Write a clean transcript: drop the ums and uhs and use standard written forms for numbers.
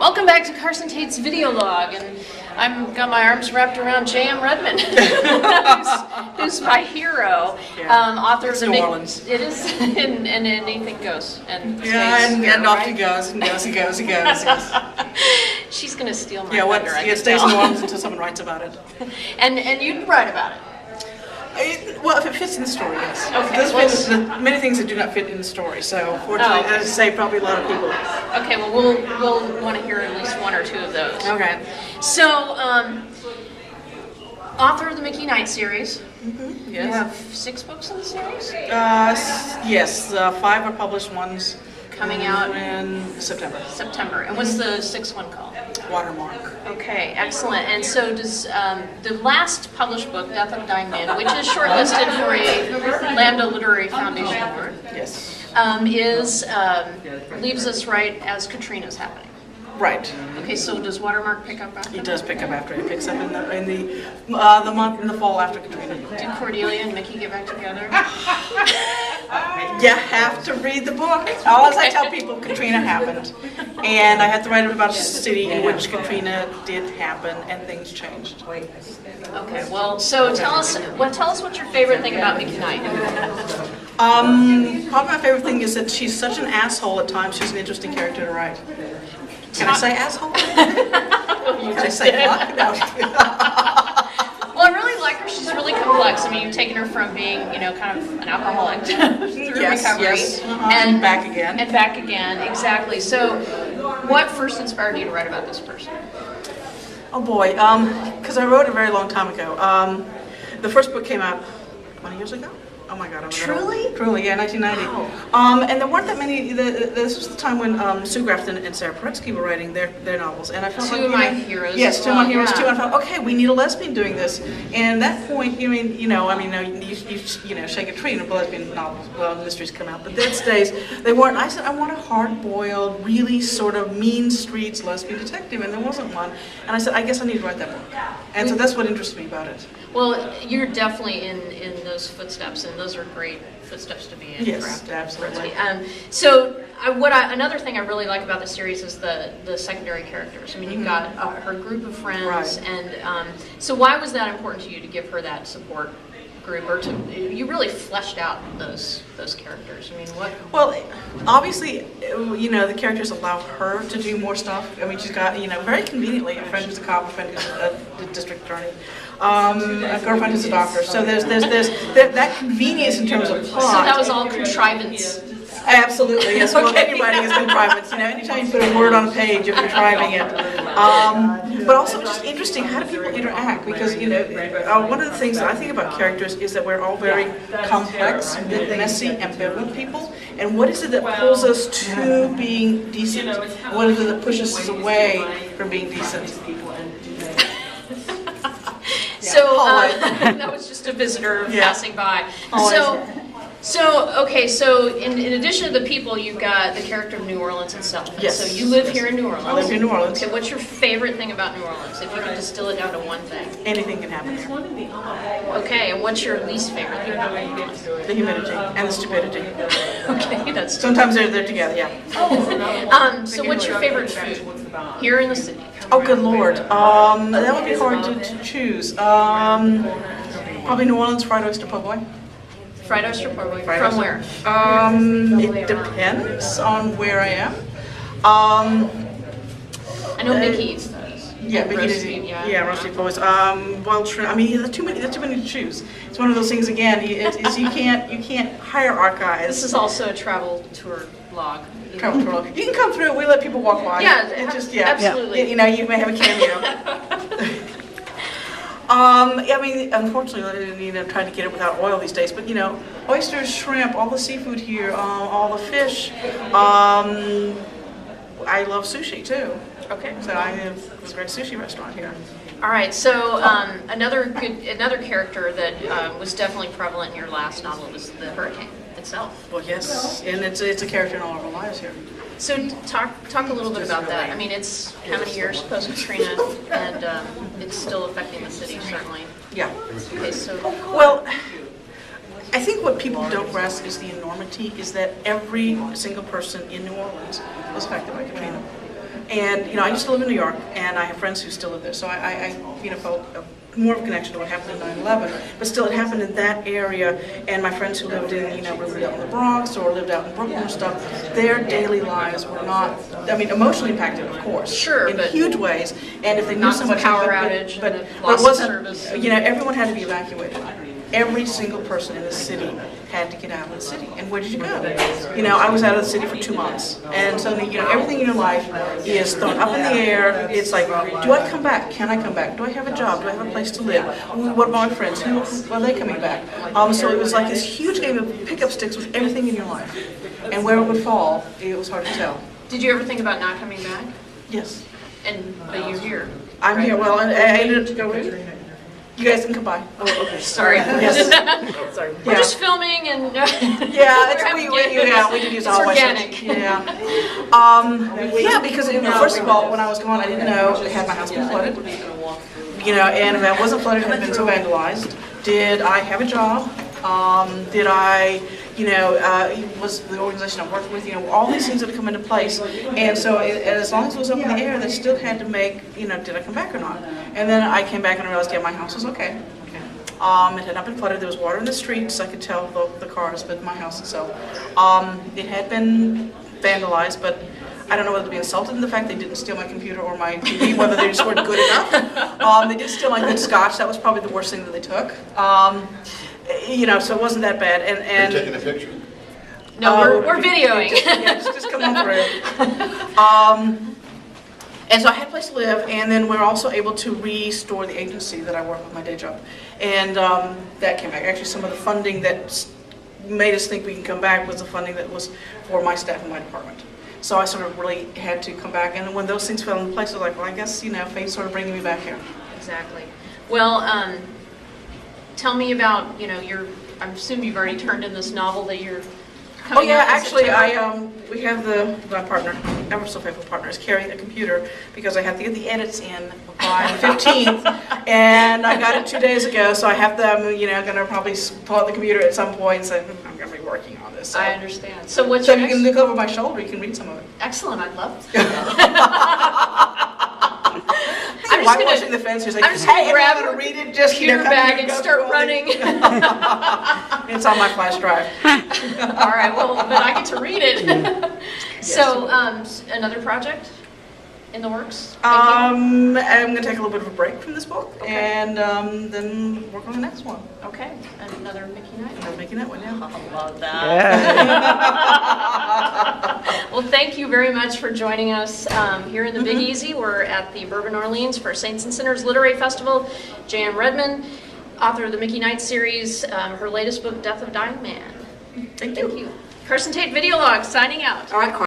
Welcome back to Carsen Taite's video log, and I've got my arms wrapped around J.M. Redmann, who's my hero, author of the New Orleans. It is, and anything goes. And and off he goes, and goes, he goes, he goes. She's gonna steal my thunder. It stays in New Orleans until someone writes about it. And you write about it. Well, if it fits in the story, yes. Okay. There's many things that do not fit in the story, so fortunately, as I say, probably a lot of people. Okay, well, we'll want to hear at least one or two of those. Okay. So, author of the Micky Knight series. Mm-hmm. Yes. You have 6 books in the series? Yes, 5 are published ones. Coming out in September. And what's the 6th one called? Watermark. Okay, excellent. And so does the last published book, Death of a Dying Man, which is shortlisted for a Lambda Literary Foundation Award, yes, leaves us right as Katrina's happening. Right. Okay, so does Watermark pick up after? It does pick up after. It picks up in the month in the fall after Katrina. Do Cordelia and Mickey get back together? You have to read the book. All as I tell people, Katrina happened, and I had to write about a city in which Katrina did happen, and things changed. Okay, well, so tell us what's your favorite thing about Micky Knight. Probably my favorite thing is that she's such an asshole at times. She's an interesting character to write. Can I say asshole? Can I say fuck? No. Well, I really like her. She's really complex. I mean, you've taken her from being, kind of an alcoholic through recovery. Yes. And back again. And back again, exactly. So, what first inspired you to write about this person? Oh boy, because I wrote a very long time ago. The first book came out 20 years ago. Oh my God! Truly? Truly, yeah, 1990. Wow. And there weren't that many. This was the time when Sue Grafton and Sarah Paretsky were writing their novels, and I felt two of my heroes. Yes, two of my heroes too. And I thought, okay, we need a lesbian doing this. And at that point, you shake a tree and a lesbian novels, mysteries come out. But those days they weren't. I said, I want a hard-boiled, really sort of mean streets lesbian detective, and there wasn't one. And I said, I guess I need to write that book. And so that's what interested me about it. Well, you're definitely in those footsteps, and those are great footsteps to be in. Yes, absolutely. So another thing I really like about the series is the secondary characters. I mean, you've got her group of friends, right. And so why was that important to you to give her that support group, or you really fleshed out those characters? I mean, what? Well, obviously, the characters allow her to do more stuff. I mean, she's got, very conveniently, a friend who's a cop, a friend who's a district attorney, a girlfriend who's a doctor. So there's that convenience in terms of plot. So that was all contrivance. Absolutely, yes. Well, any writing is contrivance. Anytime you put a word on a page, you're contriving it. But also just interesting, how do people interact? Because, one of the things that I think about characters is that we're all very complex, messy, ambivalent people. And what is it that pulls us to being decent? What is it that pushes us away from being decent? So that was just a visitor passing by. So in addition to the people, you've got the character of New Orleans itself. And yes. So you live here in New Orleans. I live here in New Orleans. Okay, what's your favorite thing about New Orleans, if you could distill it down to one thing? Anything can happen here. Okay, and what's your least favorite thing about New Orleans? The humidity and the stupidity. Okay, that's sometimes they're together, yeah. So what's your favorite food here in the city? Oh, good Lord. That would be hard to choose. Probably New Orleans fried oyster po' boy. Fried oyster po' boy. From where? It depends on where I am. I know Mickey eats those. Yeah, Mickey does eat. Yeah, roasted po' boys. Boiled shrimp. I mean, there's too many to choose. It's one of those things again. You can't hierarchize. This is also a travel tour vlog. Travel tour. You can come through. We let people walk by. Yeah, absolutely. You may have a cameo. I mean, unfortunately, trying to get it without oil these days. But oysters, shrimp, all the seafood here, all the fish. I love sushi too. Okay. So I have a great sushi restaurant here. All right. So another character that was definitely prevalent in your last novel was the hurricane itself. Well, yes, and it's a character in all of our lives here. So talk a little bit about that. I mean, it's how many years post Katrina, and it's still affecting the city, certainly. Yeah. Okay, so well, I think what people don't grasp is the enormity, is that every single person in New Orleans was affected by Katrina. And, you know, I used to live in New York, and I have friends who still live there, so I you know, felt more of a connection to what happened in 9/11, but still it happened in that area, and my friends who lived in, you know, lived out in the Bronx or lived out in Brooklyn or stuff, their daily lives were not, I mean, emotionally impacted, of course, sure, in but huge ways, and if they knew so much power about outage, but and it loss of wasn't, service. you know, everyone had to be evacuated. Every single person in the city had to get out of the city. And where did you go? You know, I was out of the city for 2 months. And so, you know, everything in your life is thrown up in the air. It's like, do I come back? Can I come back? Do I have a job? Do I have a place to live? What about my friends? Who are they coming back? So it was like this huge game of pick up sticks with everything in your life. And where it would fall, it was hard to tell. Did you ever think about not coming back? Yes. But you're here. I'm here. Well, I ended up going. You guys can come by. Oh, okay. Sorry. Yes. Sorry. We're just filming and. Yeah, we did use all organic. Yeah. Yeah, because first of all, when I was gone, I didn't know had my house been flooded. You know, and if it wasn't flooded, it had been so vandalized. Did I have a job? Did I, you know, was the organization I worked with, you know, all these things that come into place. And so as long as it was up in the air, they still had to make, you know, did I come back or not? And then I came back and I realized, yeah, my house was okay. It had not been flooded. There was water in the streets. I could tell the cars, but my house itself. It had been vandalized, but I don't know whether to be insulted in the fact they didn't steal my computer or my TV, whether they just weren't good enough. They did steal my good scotch. That was probably the worst thing that they took. You know, so it wasn't that bad. And you're taking a picture? No, we're videoing. Just come on through. And so I had a place to live, and then we're also able to restore the agency that I work with, my day job. And that came back. Actually, some of the funding that made us think we can come back was the funding that was for my staff in my department. So I sort of really had to come back, and when those things fell into place, I was like, well, I guess, you know, fate's sort of bringing me back here. Exactly. Well, tell me about, you know, I assume you've already turned in this novel that you're coming out in actually, September. we have my partner, ever so faithful partner, is carrying a computer because I have to get the edits in by the 15th, and I got it 2 days ago, so I have them, you know, going to probably pull out the computer at some point and say, I'm going to be working on this. So. I understand. So what's So your if you next? can look over my shoulder, you can read some of it. Excellent, I'd love to. I'm just watching the fence, you're like, I'm just going to grab to read it, just computer bag and start running. It's on my flash drive. All right, well, but I get to read it. So, another project in the works? I'm going to take a little bit of a break from this book, and then work on the next one. Okay, another Micky Knight. Another Micky Knight one, yeah. I love that. Well, thank you very much for joining us here in the Big Easy. We're at the Bourbon Orleans for Saints and Sinners Literary Festival. J.M. Redmann, author of the Micky Knight series, her latest book, Death of a Dying Man. Thank you. Carsen Taite Videolog, signing out. All right,